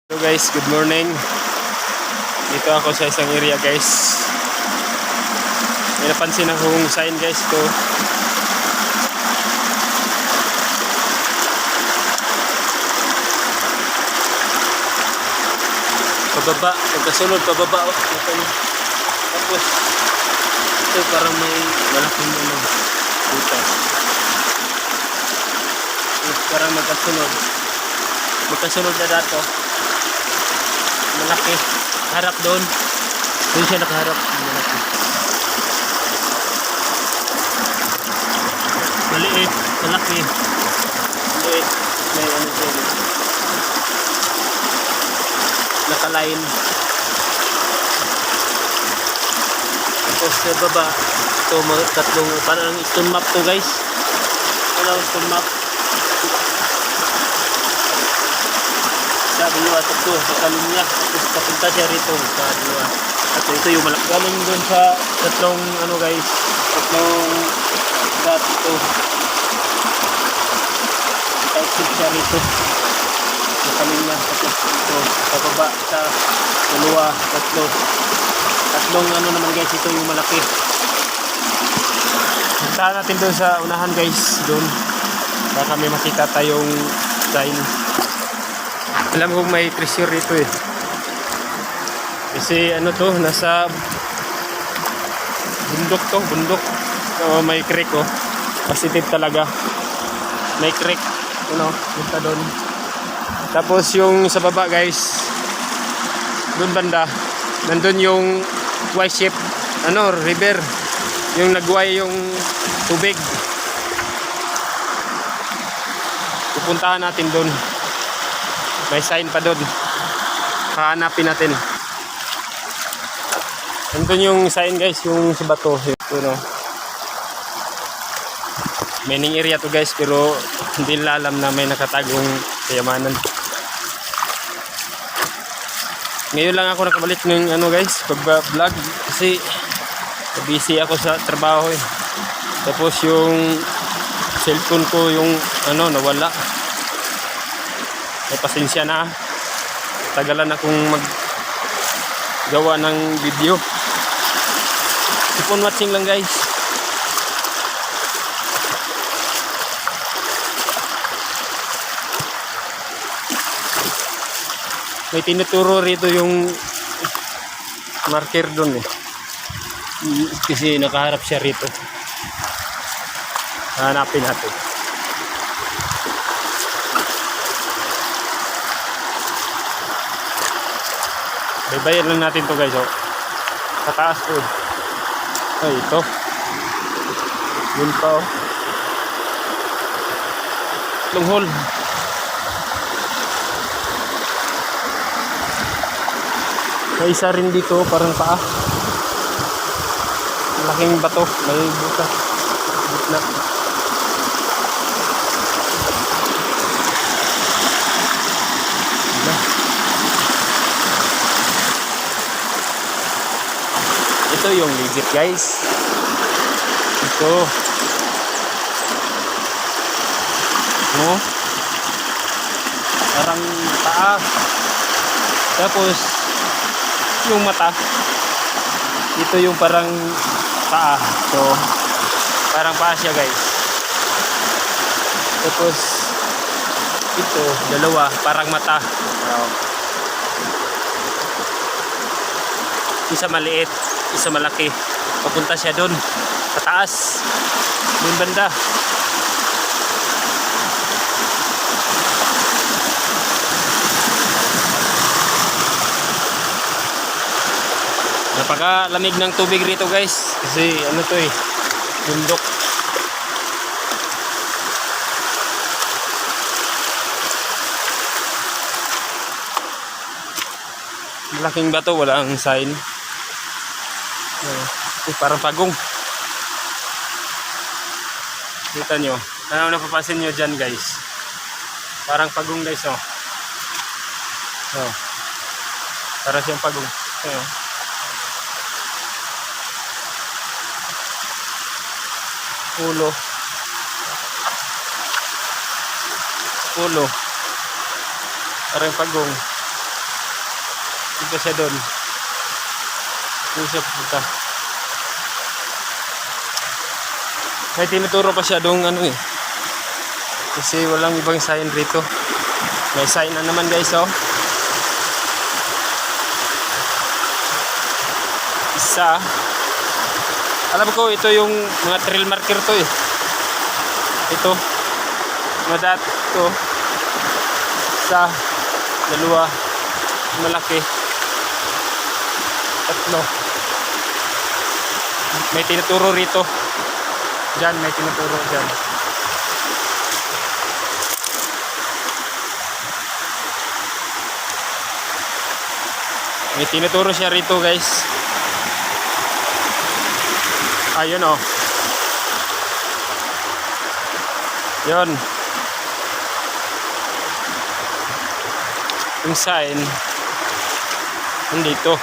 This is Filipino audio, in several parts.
Hello guys, good morning. Dito ako sa isang area guys. May napansin akong sign guys to. Pababa, pagkasunod pababa. Tapos ito parang may malaking butas. Tapos parang magkasunod na dato. Malaki. Harap doon. Doon siya nakaharap. Malaki. Maliit. Malaki. Maliit. May ano siya. Naka-line. Tapos sa baba. Ito mga tatlong. Parang stone map to guys. Ano stone map. Sa dalawa tatlo sa kalinya tapos papunta siya rito sa dalawa at ito yung galing doon sa tatlong ano guys tatlong dot ito exit siya rito sa kalinya tapos ito sa baba sa dalawa tatlong ano naman guys ito yung malaki puntahan natin doon sa unahan guys doon baka may makita tayong sign. Alam ko may treasure rito eh. Kasi ano to, nasa bundok. So, may creek oh. Positive talaga. May creek, punta doon. Tapos yung sa baba guys, doon banda, nandun yung Y-shape, river. Yung nagway yung tubig. Pupuntahan natin doon. May sign pa doon. Hahanapin natin. Nandun yung sign guys, yung sa bato. Mining area to guys, pero hindi nila alam na may nakatagong kayamanan. Ngayon lang ako nakabalik ng guys, pag-vlog kasi busy ako sa trabaho eh. Tapos yung cellphone ko yung nawala. May pasensya na. Tagalan akong maggawa ng video. Keep on watching lang guys. May tinuturo rito yung marker doon eh. Kasi nakaharap siya rito. Hanapin natin. Baybayin lang natin to guys oh. Sa taas to eh. Ay ito. Yun pa oh. Long hole. May isa rin dito parang paa. Malaking bato. May butas. Gitna. Ito yung ligit guys. Ito. Parang paa. Tapos yung mata. Ito yung parang paa. So parang paa siya guys. Tapos ito dalawa parang mata. Isa maliit, isa malaki. Papunta siya doon sa taas. Doon banda. Napakalamig ng tubig rito guys. Kasi to eh, bundok. Malaking bato, wala ang sign. Parang pagong. Kita nyo. Ano napapansin nyo dyan guys? Parang pagong guys oh. Para siyang pagong. Ulo. Parang pagong. Punta siya doon. Doon siya punta. May tinuturo pa siya doon ano eh. Kasi walang ibang sign rito. May sign na naman guys oh. Isa. Alam ko ito yung mga trail marker to eh. Ito. Mga dot to. Isa. Dalawa. Malaki. Tatlo. May tinuturo rito. Diyan, may tinuturo dyan. May tinuturo siya rito guys. Ayun oh. Yun. Yung sign nandito.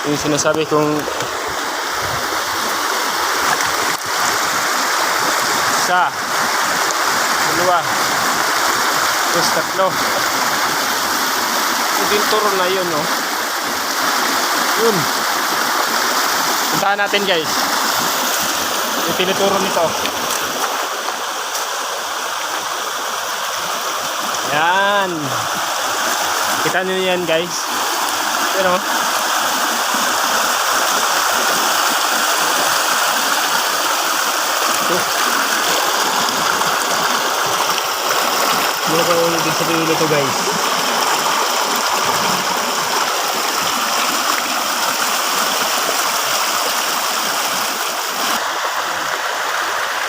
Yung sinasabi kong isa, dalawa, tapos tatlo. Yung tinuturo na yun oh. Yun. Puntahan natin guys. Yung tinuturo nito. Yan. Kita nyo yan guys. Pero ano ba yung ibig sabihin nito guys?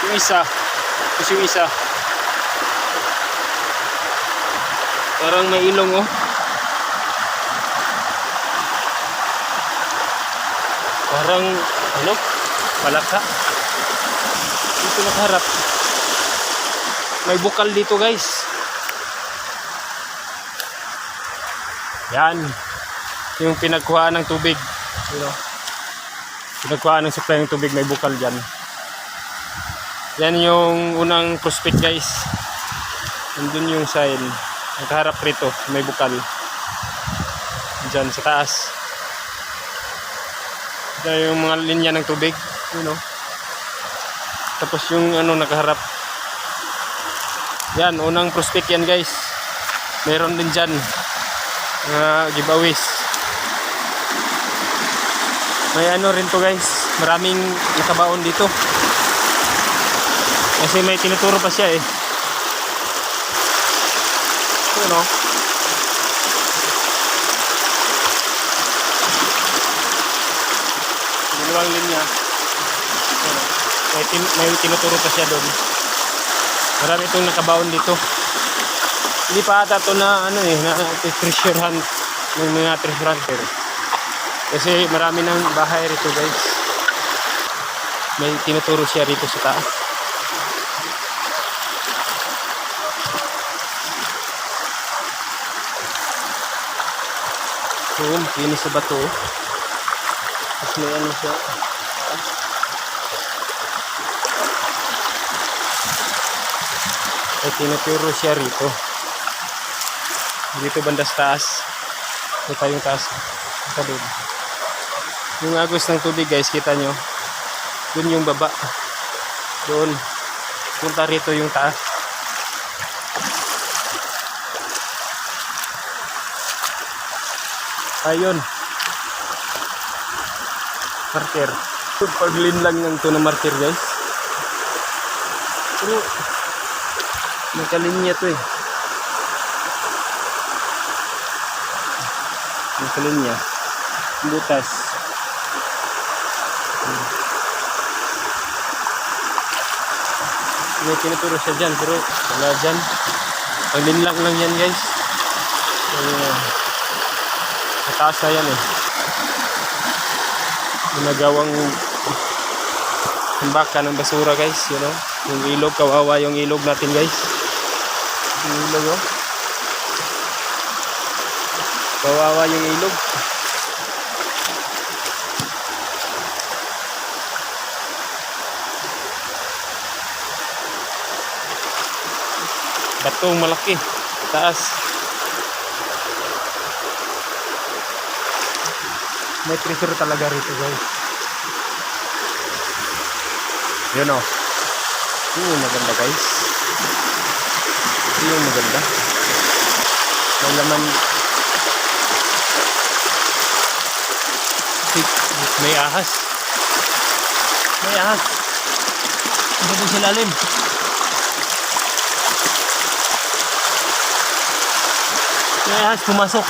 Yung isa. Tapos yung isa. Parang may ilong oh. Parang ano? Palaka. Dito nakaharap. May bukal dito guys. Yan. Yung pinagkuhaan ng tubig. You know? Pinagkuhaan ng supply ng tubig, may bukal dyan. Yan yung unang prospect guys. Nandun yung sign. Nakaharap rito, may bukal. Dyan sa taas. Yan yung mga linya ng tubig. You know? Tapos yung ano nakaharap. Yan, unang prospect yan guys. Meron din dyan. Giveaways. May ano rin to guys. Maraming nakabaon dito. Kasi may tinuturo pa siya eh. Ano? Dalawang linya. May tinuturo pa siya doon. Marami itong nakabaon dito. Hindi pa ata ito na ano eh, na treasure hunt ng mga treasure hunter. Kasi marami ng bahay rito guys. May tinuturo siya rito sa taas. So, kinis sa bato. Tapos may ano siya. May tinuturo siya rito. Dito banda sa taas. Ito yung taas. Ito doon. Yung agos ng tubig guys, kita nyo. Doon yung baba. Doon. Punta rito yung taas. Ayun. Marker. Paglin lang ng ito na marker guys. Pero magkalinya to eh. Magkalinya. Butas. May tinuturo siya dyan pero wala dyan. Paglinlang lang yan guys. Mataas na yan eh. Ginagawang hambaka ng basura guys, you know. Yung ilog, kawawa yung ilog natin guys. Yung ilog oh. Kawawa yung ilog. Batong malaki taas. May pressure talaga rito guys. Yun o. Yung maganda guys. Yung maganda. May laman. May ahas. May ahas. Ito din sa lalim. May ahas pumasok.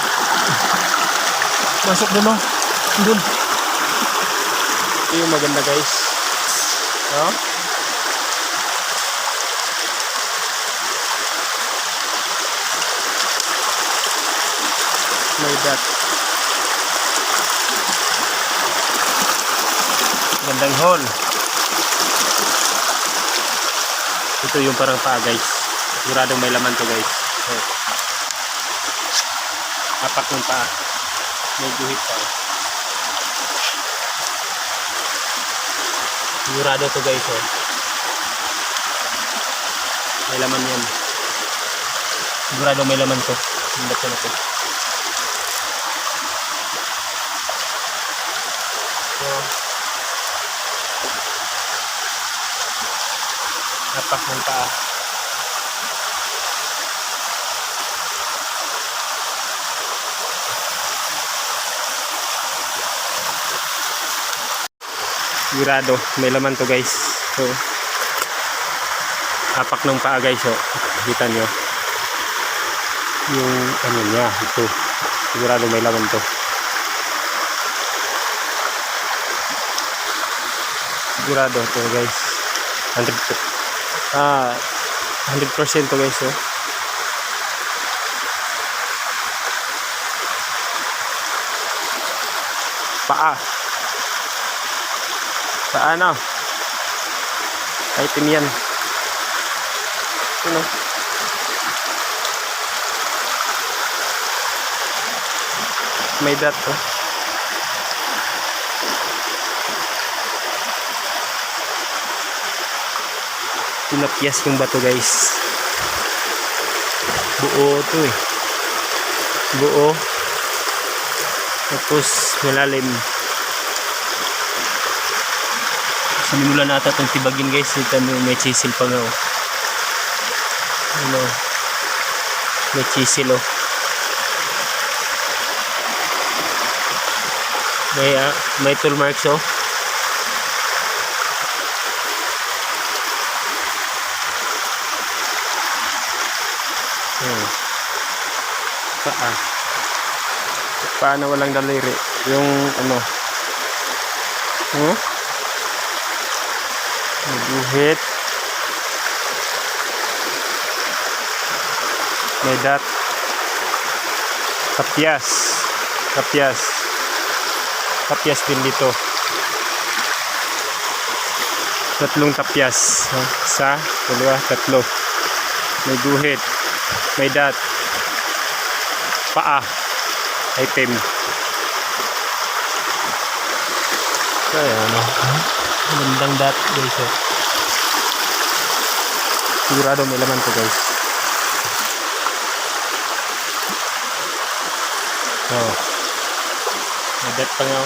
Masok dun o. Dun. Ito yung maganda guys. No? May dat. Gandang hole. Ito yung parang paa guys. Siguradong may laman to guys. So, apak ng paa. May guhit pa. Sigurado to guys. Oh. May laman yan. Sigurado may laman to. Hindi ko na to. So, apak ng paa. Sigurado may laman to guys. So, apak ng paa guys. So, kita nyo yung ano niya. Ito sigurado may laman to. Sigurado to guys. 100% to guys. Oh. Paa. Paano? Item yan. Ano? May dat to. Pinapyas yung bato guys. Buo to eh. Buo. Tapos malalim. Sinimulan natin itong tibagin guys. Ito may chisel pa nga oh. Ano, may chisel oh. May tool marks oh. Paa. Paa na walang daliri. Yung ano. Guhit. May dat. Kapyas. Kapyas. Kapyas din dito. Tatlong kapyas. Isa, dalawa, tatlo. May guhit. May dat. Paa. Item. Kaya ano. Gandang dat guys. Sigurado may laman to guys. Oh. May dat pa nga.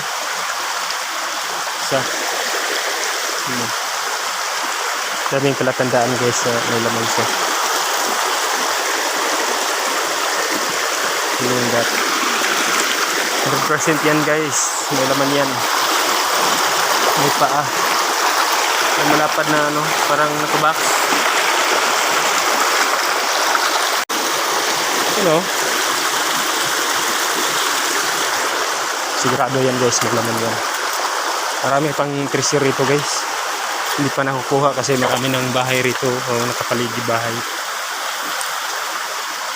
Isa. Daming palatandaan guys na may laman siya. Yung dat. 100% yan guys. May laman yan. May paa. May malapad na ano, parang nakabox. You know. Sigurado yan guys, maglaman yan. Marami pang treasure rito guys. Hindi pa nakukuha kasi marami ng bahay rito o nakapaligid bahay.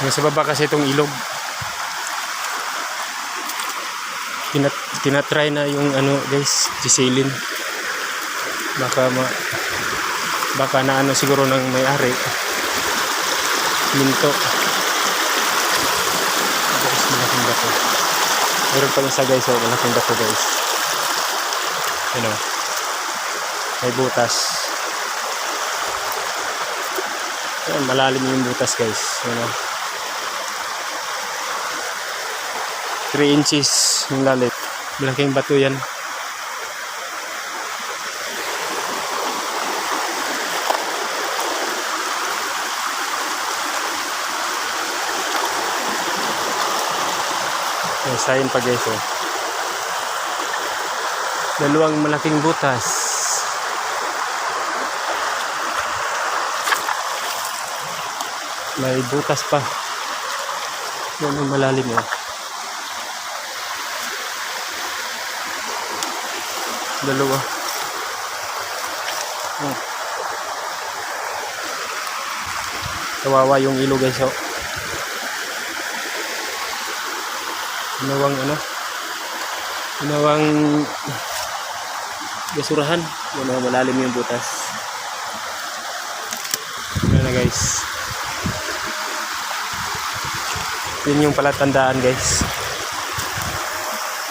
Sa baba kasi itong ilog. Tinatry na yung ano guys, sisilin. Baka na ano siguro ng may-ari. Minto. Guys, malaking bato. Meron pa isa guys, malaking bato guys. You know, may butas. Ayan, malalim yung butas guys. You know, 3 inches yung lalim. Malaking bato yan. May sign pa guys oh. Dalawang malaking butas. May butas pa. Yan ang malalim oh. Dalawa. Oh. Kawawa yung ilo guys oh. Ginawang basurahan. Yan ang malalim yung butas. Yan na guys. Yun yung palatandaan guys.